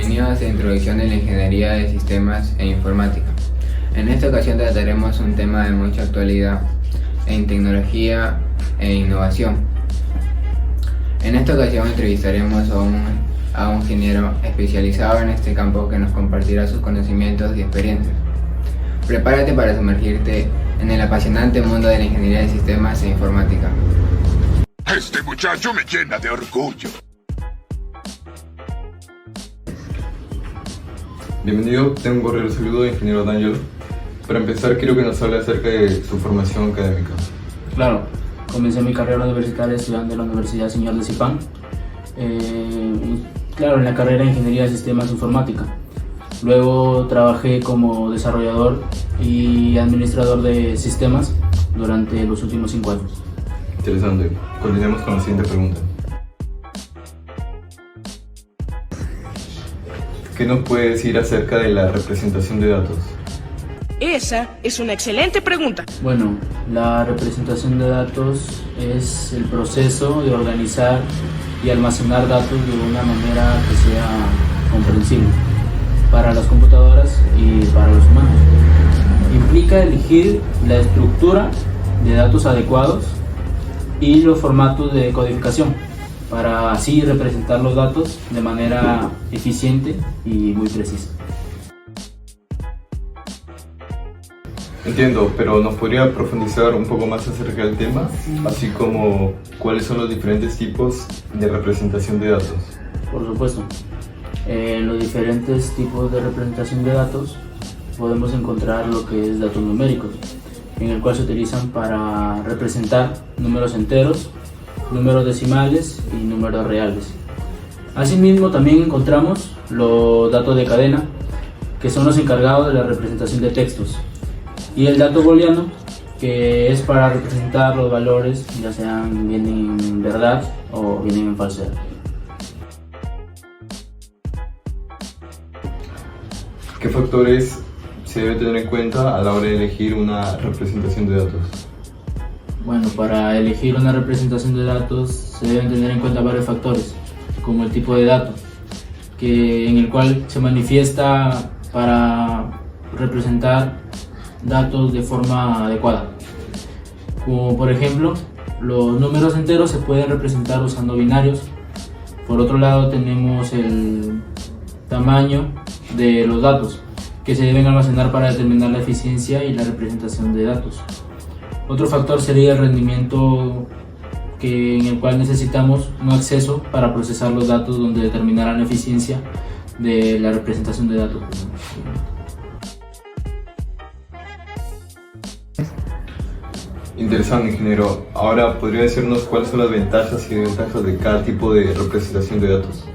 Bienvenidos a Introducción de la Ingeniería de Sistemas e Informática. En esta ocasión trataremos un tema de mucha actualidad en tecnología e innovación. En esta ocasión entrevistaremos a un ingeniero especializado en este campo que nos compartirá sus conocimientos y experiencias. Prepárate para sumergirte en el apasionante mundo de la ingeniería de sistemas e informática. Este muchacho me llena de orgullo. Bienvenido, tengo un cordial saludo de ingeniero D'Angelo. Para empezar, quiero que nos hable acerca de su formación académica. Claro, comencé mi carrera universitaria estudiando en la Universidad Señor de Zipán. En la carrera de Ingeniería de Sistemas e Informática. Luego trabajé como desarrollador y administrador de sistemas durante los últimos 5 años. Interesante. Continuemos con la siguiente pregunta. ¿Qué nos puede decir acerca de la representación de datos? Esa es una excelente pregunta. Bueno, la representación de datos es el proceso de organizar y almacenar datos de una manera que sea comprensible para las computadoras y para los humanos. Implica elegir la estructura de datos adecuados y los formatos de codificación para así representar los datos de manera eficiente y muy precisa. Entiendo, pero ¿nos podría profundizar un poco más acerca del tema? Así como cuáles son los diferentes tipos de representación de datos. Por supuesto. En los diferentes tipos de representación de datos podemos encontrar lo que es datos numéricos, en el cual se utilizan para representar números enteros, números decimales y números reales. Asimismo, también encontramos los datos de cadena, que son los encargados de la representación de textos, y el dato booleano, que es para representar los valores, ya sean vienen en verdad o vienen en falsedad. ¿Qué factores se debe tener en cuenta a la hora de elegir una representación de datos? Bueno, para elegir una representación de datos se deben tener en cuenta varios factores, como el tipo de dato, en el cual se manifiesta para representar datos de forma adecuada. Como por ejemplo, los números enteros se pueden representar usando binarios. Por otro lado, tenemos el tamaño de los datos, que se deben almacenar para determinar la eficiencia y la representación de datos. Otro factor sería el rendimiento, en el cual necesitamos un acceso para procesar los datos, donde determinarán la eficiencia de la representación de datos. Interesante, ingeniero. Ahora, ¿podría decirnos cuáles son las ventajas y desventajas de cada tipo de representación de datos?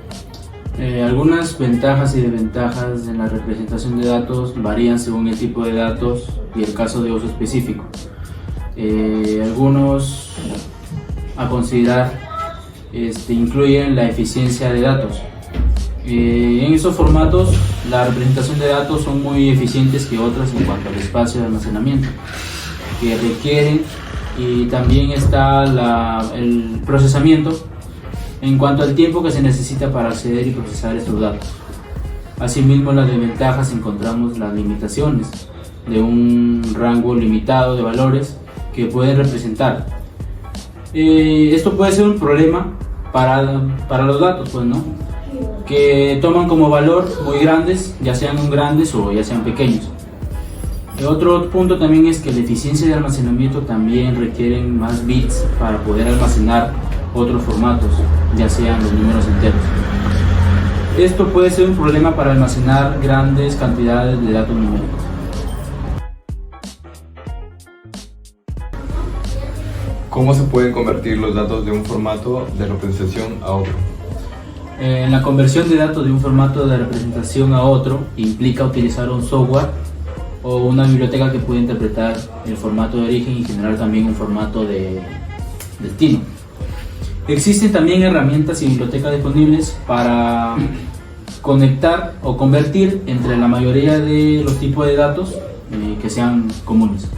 Algunas ventajas y desventajas en la representación de datos varían según el tipo de datos y el caso de uso específico. Algunos a considerar incluyen la eficiencia de datos. En esos formatos, la representación de datos son muy eficientes que otras en cuanto al espacio de almacenamiento que requieren, y también está el procesamiento en cuanto al tiempo que se necesita para acceder y procesar estos datos. Asimismo, en las desventajas encontramos las limitaciones de un rango limitado de valores que pueden representar. Esto puede ser un problema para los datos, pues, ¿no? Que toman como valor muy grandes, ya sean grandes o ya sean pequeños. Otro punto también es que la eficiencia de almacenamiento también requieren más bits para poder almacenar otros formatos, ya sean los números enteros. Esto puede ser un problema para almacenar grandes cantidades de datos numéricos. ¿Cómo se pueden convertir los datos de un formato de representación a otro? La conversión de datos de un formato de representación a otro implica utilizar un software o una biblioteca que puede interpretar el formato de origen y generar también un formato de destino. Existen también herramientas y bibliotecas disponibles para conectar o convertir entre la mayoría de los tipos de datos que sean comunes.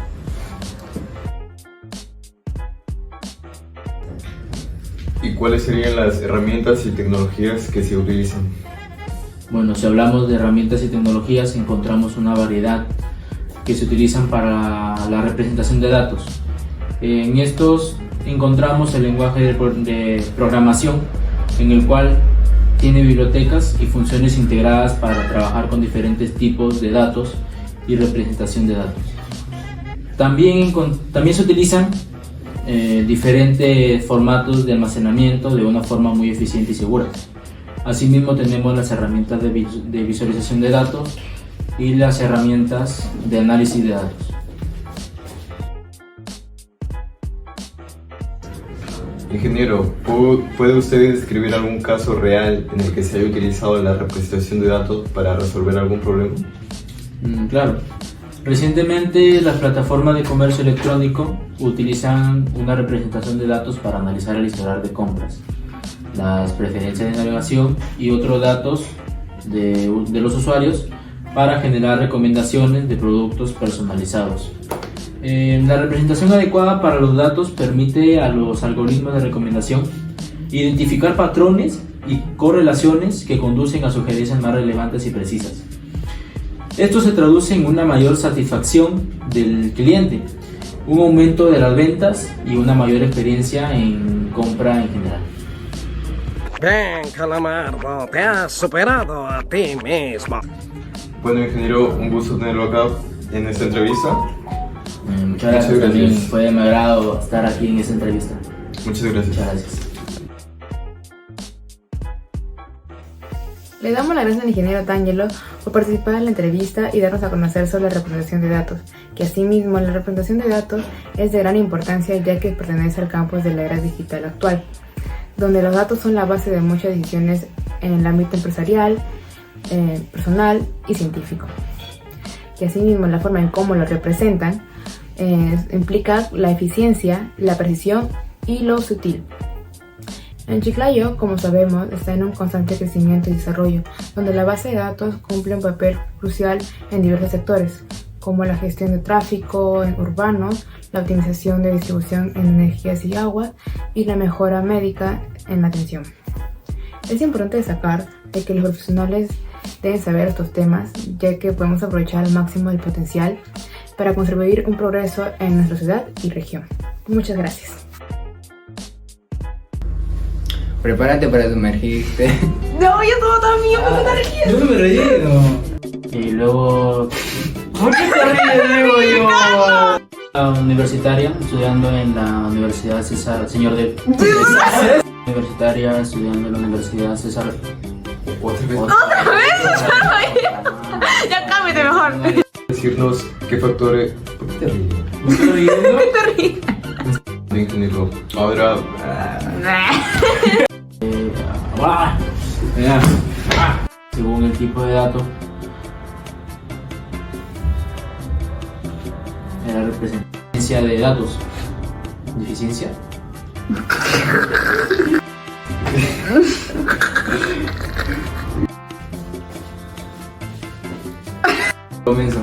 ¿Y cuáles serían las herramientas y tecnologías que se utilizan? Bueno, si hablamos de herramientas y tecnologías, encontramos una variedad que se utilizan para la representación de datos. En estos encontramos el lenguaje de programación, en el cual tiene bibliotecas y funciones integradas para trabajar con diferentes tipos de datos y representación de datos. También se utilizan diferentes formatos de almacenamiento de una forma muy eficiente y segura. Asimismo tenemos las herramientas de visualización de datos y las herramientas de análisis de datos. Ingeniero, ¿puede usted describir algún caso real en el que se haya utilizado la representación de datos para resolver algún problema? Claro. Recientemente las plataformas de comercio electrónico utilizan una representación de datos para analizar el historial de compras, las preferencias de navegación y otros datos de los usuarios para generar recomendaciones de productos personalizados. La representación adecuada para los datos permite a los algoritmos de recomendación identificar patrones y correlaciones que conducen a sugerencias más relevantes y precisas. Esto se traduce en una mayor satisfacción del cliente, un aumento de las ventas y una mayor experiencia en compra en general. Bien, Calamardo, te has superado a ti mismo. Bueno, ingeniero, un gusto tenerlo acá en esta entrevista. Muchas gracias. También fue de mi agrado estar aquí en esta entrevista. Muchas gracias. Muchas gracias. Le damos las gracias al ingeniero Tangelo por participar en la entrevista y darnos a conocer sobre la representación de datos, que asimismo la representación de datos es de gran importancia ya que pertenece al campo de la era digital actual, donde los datos son la base de muchas decisiones en el ámbito empresarial, personal y científico. Y asimismo la forma en cómo lo representan implica la eficiencia, la precisión y lo sutil. En Chiclayo, como sabemos, está en un constante crecimiento y desarrollo, donde la base de datos cumple un papel crucial en diversos sectores, como la gestión de tráfico urbano, la optimización de distribución en energías y aguas y la mejora médica en la atención. Es importante destacar de que los profesionales deben saber estos temas, ya que podemos aprovechar al máximo el potencial para contribuir un progreso en nuestra ciudad y región. Muchas gracias. Prepárate para sumergirte. No, yo todo también con energía. Yo no me reí, no. Y luego... ¿Por qué te ríes, digo yo? Universitaria, estudiando en la Universidad César... Señor de... Universitaria, estudiando en la Universidad César... ¿Otra vez? ¿Otra vez? Ya cámbiate mejor. Decirnos qué factores... ¿Por qué te ríes? ¿Me estoy riendo? Te ríes. Ingeniero, ahora... Según el tipo de dato, la representación de datos. ¿Deficiencia? Comienzo.